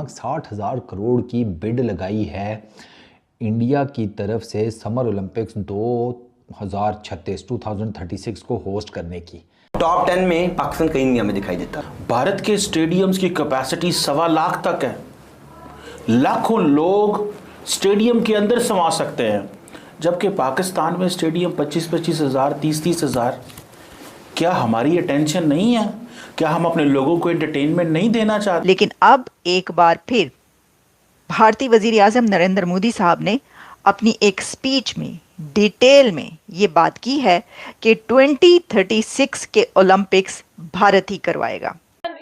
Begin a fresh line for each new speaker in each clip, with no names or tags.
2,60,000 करोड़ की बिड लगाई है इंडिया की तरफ से समर ओलंपिक्स 2036 को होस्ट करने की।
टॉप 10 में पाकिस्तान कहीं नहीं हमें दिखाई देता।
भारत के स्टेडियम्स की कैपेसिटी 1.25 लाख तक है। लाखों लोग स्टेडियम के अंदर समा सकते हैं, जबकि पाकिस्तान में स्टेडियम 25-25 हज़ार, 30-30 हज़ार। क्या हमारी अटेंशन नहीं है? क्या हम अपने लोगों को एंटरटेनमेंट नहीं देना चाहते?
लेकिन अब एक बार फिर भारतीय वजीर आजम नरेंद्र मोदी साहब ने अपनी एक स्पीच में डिटेल में ये बात की है कि 2036 के ओलंपिक्स भारत ही करवाएगा।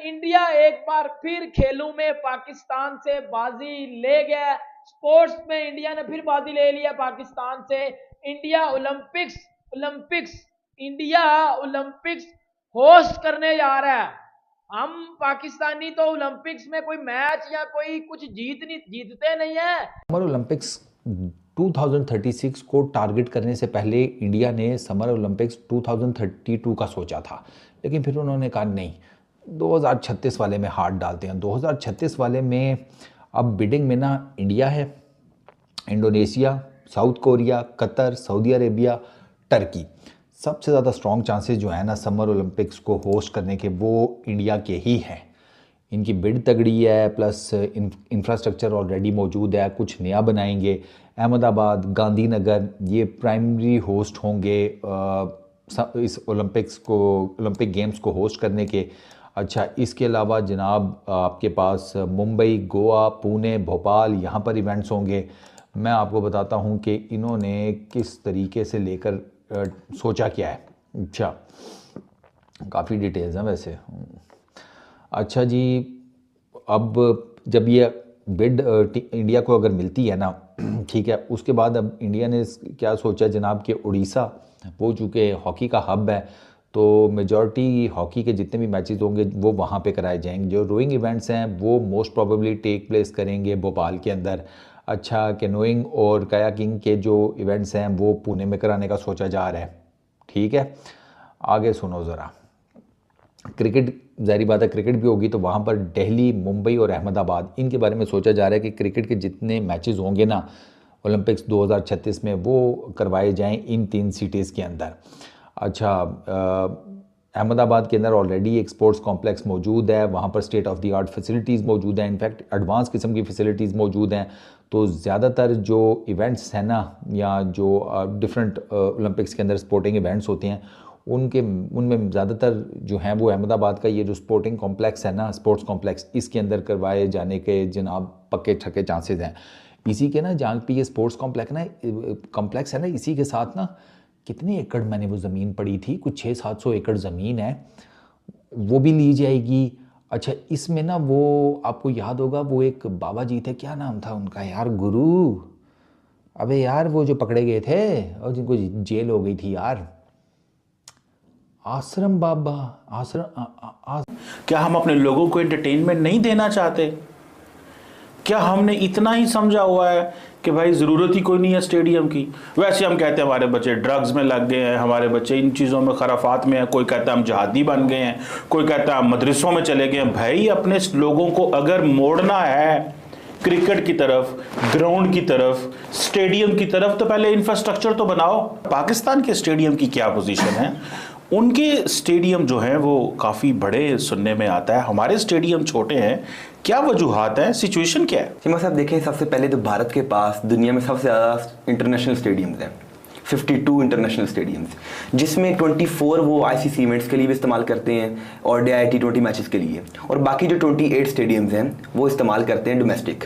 इंडिया एक बार फिर खेलों में पाकिस्तान से बाजी ले गया। स्पोर्ट्स में इंडिया ने फिर बाजी ले लिया पाकिस्तान से। इंडिया ओलंपिक्स होस्ट करने जा रहा है। हम पाकिस्तानी तो ओलंपिक्स में कोई मैच या कोई कुछ जीतते नहीं है।
समर ओलंपिक्स 2036 को टारगेट करने से पहले इंडिया ने समर ओलंपिक्स 2032 का सोचा था, लेकिन फिर उन्होंने कहा नहीं, 2036 वाले में हाथ डालते हैं। 2036 वाले में अब बिडिंग में ना इंडिया है, Indonesia, south Korea, Qatar, Saudi Arabia, Turkey. सबसे ज़्यादा स्ट्रॉन्ग चांसेस जो है ना समर ओलंपिक्स को होस्ट करने के, वो इंडिया के ही हैं। इनकी बिड तगड़ी है, प्लस इंफ्रास्ट्रक्चर ऑलरेडी मौजूद है, कुछ नया बनाएंगे। अहमदाबाद, गांधीनगर ये प्राइमरी होस्ट होंगे इस ओलंपिक गेम्स को होस्ट करने के। अच्छा, इसके अलावा जनाब आपके पास मुंबई, गोवा, पुणे, भोपाल, यहाँ पर इवेंट्स होंगे। मैं आपको बताता हूँ कि इन्होंने किस तरीके से लेकर सोचा क्या है। अच्छा, काफ़ी डिटेल्स हैं वैसे। अच्छा जी, अब जब ये बिड इंडिया को अगर मिलती है ना, ठीक है, उसके बाद अब इंडिया ने क्या सोचा जनाब कि उड़ीसा, वो चूँकि हॉकी का हब है, तो मेजॉरिटी हॉकी के जितने भी मैचेस होंगे वो वहाँ पे कराए जाएंगे। जो रोइंग इवेंट्स हैं वो मोस्ट प्रोबेबली टेक प्लेस करेंगे भोपाल के अंदर। अच्छा, कैनोइंग और कायाकिंग के जो इवेंट्स हैं वो पुणे में कराने का सोचा जा रहा है। ठीक है, आगे सुनो ज़रा। क्रिकेट, ज़ाहिर बात है क्रिकेट भी होगी, तो वहाँ पर दिल्ली, मुंबई और अहमदाबाद, इनके बारे में सोचा जा रहा है कि क्रिकेट के जितने मैचेस होंगे ना ओलंपिक्स 2036 में वो करवाए जाएं इन 3 सिटीज़ के अंदर। अच्छा, अहमदाबाद के अंदर ऑलरेडी एक स्पोर्ट्स कॉम्प्लेक्स मौजूद है, वहाँ पर state of the art facilities मौजूद हैं, इनफैक्ट एडवांस किस्म की फैसिलिटीज़ मौजूद हैं। तो ज़्यादातर जो इवेंट्स हैं ना, या जो डिफरेंट ओलंपिक्स के अंदर स्पोर्टिंग इवेंट्स होते हैं, उनमें ज़्यादातर जो हैं वो अहमदाबाद का ये जो स्पोर्टिंग कॉम्प्लेक्स है ना, स्पोर्ट्स कॉम्प्लेक्स, इसके अंदर करवाए जाने के जनाब पक्के छक्के चांसेस हैं। इसी के ना जहाँ पे ये स्पोर्ट्स कॉम्प्लेक्स है ना, इसी के साथ ना कितने एकड़ मैंने वो ज़मीन पड़ी थी, कुछ 600-700 एकड़ ज़मीन है, वो भी ली जाएगी। अच्छा, इसमें ना वो आपको याद होगा वो एक बाबा जी थे, क्या नाम था उनका यार, गुरु, अबे यार वो जो पकड़े गए थे और जिनको जेल हो गई थी यार, आश्रम बाबा,
क्या हम अपने लोगों को एंटरटेनमेंट नहीं देना चाहते? क्या हमने इतना ही समझा हुआ है कि भाई ज़रूरत ही कोई नहीं है स्टेडियम की? वैसे हम कहते हैं हमारे बच्चे ड्रग्स में लग गए हैं, हमारे बच्चे इन चीज़ों में खराफात में हैं, कोई कहता है हम जहादी बन गए हैं, कोई कहता है हम मदरसों में चले गए हैं। भाई अपने लोगों को अगर मोड़ना है क्रिकेट की तरफ, ग्राउंड की तरफ, स्टेडियम की तरफ, तो पहले इंफ्रास्ट्रक्चर तो बनाओ। पाकिस्तान के स्टेडियम की क्या पोजीशन है? उनके स्टेडियम जो हैं वो काफ़ी बड़े सुनने में आता है, हमारे स्टेडियम छोटे हैं। क्या वजूहात है, सिचुएशन क्या है?
सीमा साहब देखें, सबसे पहले तो भारत के पास दुनिया में सबसे ज़्यादा इंटरनेशनल स्टेडियम्स हैं, 52 इंटरनेशनल स्टेडियम्स, जिसमें 24 वो आईसीसी इवेंट्स के लिए भी इस्तेमाल करते हैं और डे T20 मैचेस के लिए, और बाकी जो 28 स्टेडियम्स हैं वो इस्तेमाल करते हैं डोमेस्टिक,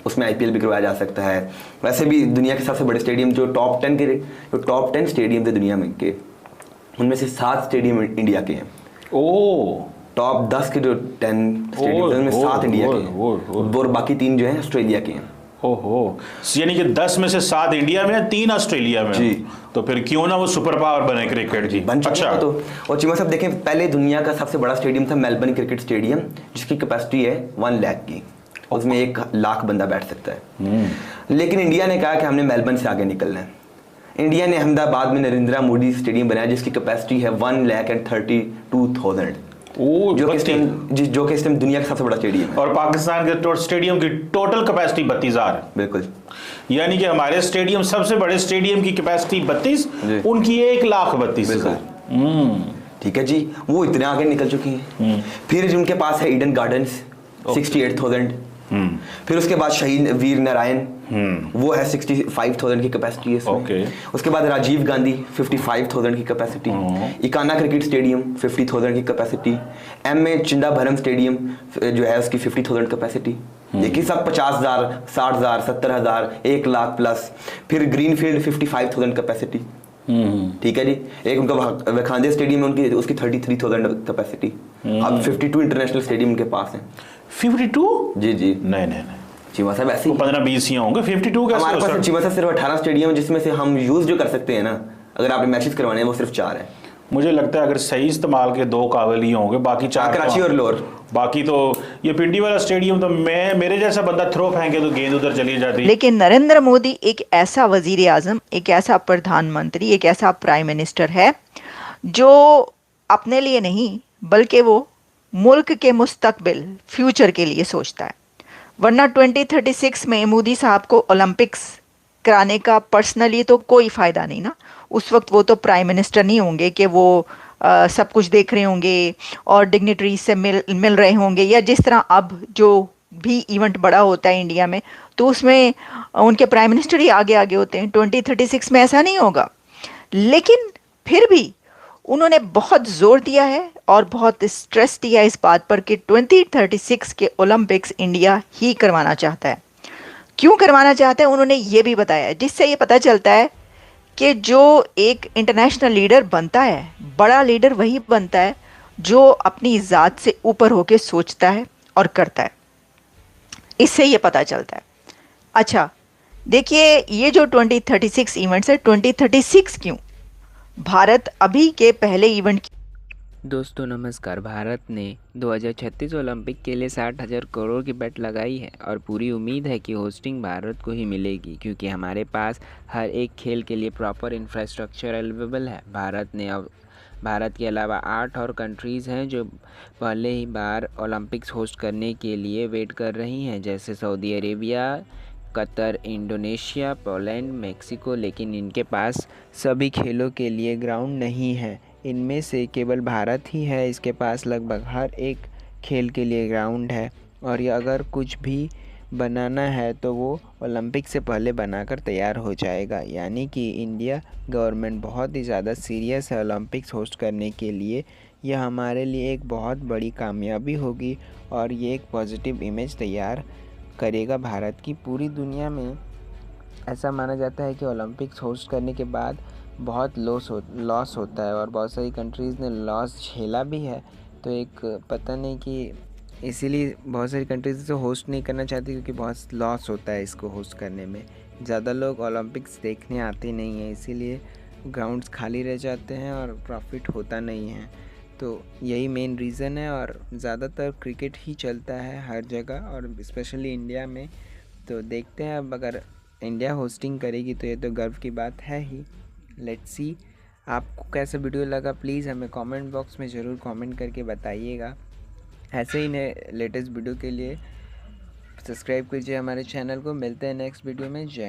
उसमें IPL भी करवाया जा सकता है। वैसे भी दुनिया के सबसे बड़े स्टेडियम जो टॉप 10 स्टेडियम है दुनिया में के, उनमें से 7 स्टेडियम इंडिया के हैं।
ओह,
टॉप 10 के जो 10 स्टेडियम में 7 इंडिया के हैं और बाकी 3 जो हैं ऑस्ट्रेलिया के हैं।
ओहो, यानी कि 10 में से 7 इंडिया में, 3 ऑस्ट्रेलिया में।
जी,
तो फिर क्यों ना वो सुपर पावर बने क्रिकेट की?
बन चुका है। तो और चीमा साहब देखें, पहले दुनिया का सबसे बड़ा स्टेडियम था मेलबर्न क्रिकेट स्टेडियम, जिसकी कैपेसिटी है 1 लाख की, उसमें 1 लाख बंदा बैठ सकता है। लेकिन इंडिया ने कहा कि हमने मेलबर्न से आगे निकलना है। इंडिया ने अहमदाबाद में नरेंद्र मोदी स्टेडियम बनाया, जिसकी कैपेसिटी है 1,32,000।
ओ,
जो कि
32
जो कि इस टाइम दुनिया का सबसे बड़ा स्टेडियम है।
और पाकिस्तान के स्टेडियम की टोटल कैपेसिटी 32,000 है।
बिल्कुल।
यानी कि हमारे स्टेडियम, सबसे बड़े स्टेडियम की कैपेसिटी 32, उनकी 1,32,000।
ठीक है जी, वो इतने आगे निकल चुकी हैं। फिर उनके पास है ईडन गार्डन्स 68,000। फिर उसके बाद शहीद वीर नारायण, वो है 65,000 की कैपेसिटी है इसमें। उसके बाद राजीव गांधी 55,000 की कैपेसिटी। इकाना क्रिकेट स्टेडियम 50,000 की कैपेसिटी। एम.ए. चिंदाभरम स्टेडियम जो है उसकी 50,000 कैपेसिटी। देखिए सब 50,000, 60,000, 70,000, 1,00,000 प्लस। फिर ग्रीनफील्ड 55,000 कैपेसिटी। ठीक है जी। एक उनका वखांदे स्टेडियम है, उनकी उसकी 33,000 कैपेसिटी। अब 52 इंटरनेशनल स्टेडियम उनके पास है।
52?
जी जी।
नहीं
चीमा साहब ऐसे
15-20 ही होंगे, 52 कैसे?
हमारे पास चीमा साहब सिर्फ 18 स्टेडियम है, जिसमें से हम यूज जो कर सकते हैं ना, अगर आपने मैचेस करवाने हैं, वो सिर्फ 4 है।
मुझे लगता है अगर सही इस्तेमाल के 2 काबिल ही होंगे, बाकी 4
कराची और लाहौर।
बाकी तो ये पिंडी वाला स्टेडियम तो मेरे जैसा बंदा थ्रो फेंके तो गेंद उधर चली जाती।
लेकिन नरेंद्र मोदी एक ऐसा वजीर आजम, एक ऐसा प्रधानमंत्री, एक ऐसा प्राइम मिनिस्टर है जो अपने लिए नहीं बल्कि वो मुल्क के मुस्तकबिल, फ्यूचर के लिए सोचता है। वरना 2036 में मोदी साहब को ओलंपिक्स कराने का पर्सनली तो कोई फ़ायदा नहीं ना। उस वक्त वो तो प्राइम मिनिस्टर नहीं होंगे कि वो सब कुछ देख रहे होंगे और डिग्निटरी से मिल रहे होंगे, या जिस तरह अब जो भी इवेंट बड़ा होता है इंडिया में तो उसमें उनके प्राइम मिनिस्टर ही आगे आगे होते हैं। 2036 में ऐसा नहीं होगा। लेकिन फिर भी उन्होंने बहुत जोर दिया है और बहुत स्ट्रेस दिया इस बात पर कि 2036 के ओलंपिक्स इंडिया ही करवाना चाहता है। क्यों करवाना चाहता है उन्होंने ये भी बताया है, जिससे ये पता चलता है कि जो एक इंटरनेशनल लीडर बनता है, बड़ा लीडर वही बनता है जो अपनी ज़ात से ऊपर होकर सोचता है और करता है। इससे ये पता चलता है। अच्छा देखिए, ये जो 2036 इवेंट्स है, 2036 क्यों? भारत अभी के पहले इवेंट।
दोस्तों नमस्कार। भारत ने 2036 ओलंपिक के लिए 60,000 करोड़ की बेट लगाई है और पूरी उम्मीद है कि होस्टिंग भारत को ही मिलेगी, क्योंकि हमारे पास हर एक खेल के लिए प्रॉपर इंफ्रास्ट्रक्चर अवेलेबल है। भारत के अलावा 8 और कंट्रीज़ हैं जो पहले ही बार ओलंपिक्स होस्ट करने के लिए वेट कर रही हैं, जैसे Saudi Arabia, Qatar, Indonesia, Poland, Mexico. लेकिन इनके पास सभी खेलों के लिए ग्राउंड नहीं है। इनमें से केवल भारत ही है, इसके पास लगभग हर एक खेल के लिए ग्राउंड है। और ये अगर कुछ भी बनाना है तो वो ओलंपिक से पहले बनाकर तैयार हो जाएगा। यानी कि इंडिया गवर्नमेंट बहुत ही ज़्यादा सीरियस है ओलंपिक्स होस्ट करने के लिए। यह हमारे लिए एक बहुत बड़ी कामयाबी होगी और ये एक पॉजिटिव इमेज तैयार करेगा भारत की पूरी दुनिया में। ऐसा माना जाता है कि ओलंपिक्स होस्ट करने के बाद बहुत लॉस होता है और बहुत सारी कंट्रीज़ ने लॉस झेला भी है। तो एक पता नहीं कि इसीलिए बहुत सारी कंट्रीज़ इसे होस्ट नहीं करना चाहती, क्योंकि बहुत लॉस होता है इसको होस्ट करने में। ज़्यादा लोग ओलंपिक्स देखने आते नहीं हैं, इसीलिए ग्राउंड्स खाली रह जाते हैं और प्रॉफिट होता नहीं है। तो यही मेन रीज़न है। और ज़्यादातर क्रिकेट ही चलता है हर जगह और स्पेशली इंडिया में। तो देखते हैं अब अगर इंडिया होस्टिंग करेगी तो ये तो गर्व की बात है ही। लेट्स सी आपको कैसा वीडियो लगा, प्लीज़ हमें कमेंट बॉक्स में ज़रूर कमेंट करके बताइएगा। ऐसे ही नए लेटेस्ट वीडियो के लिए सब्सक्राइब कीजिए हमारे चैनल को। मिलते हैं नेक्स्ट वीडियो में। जय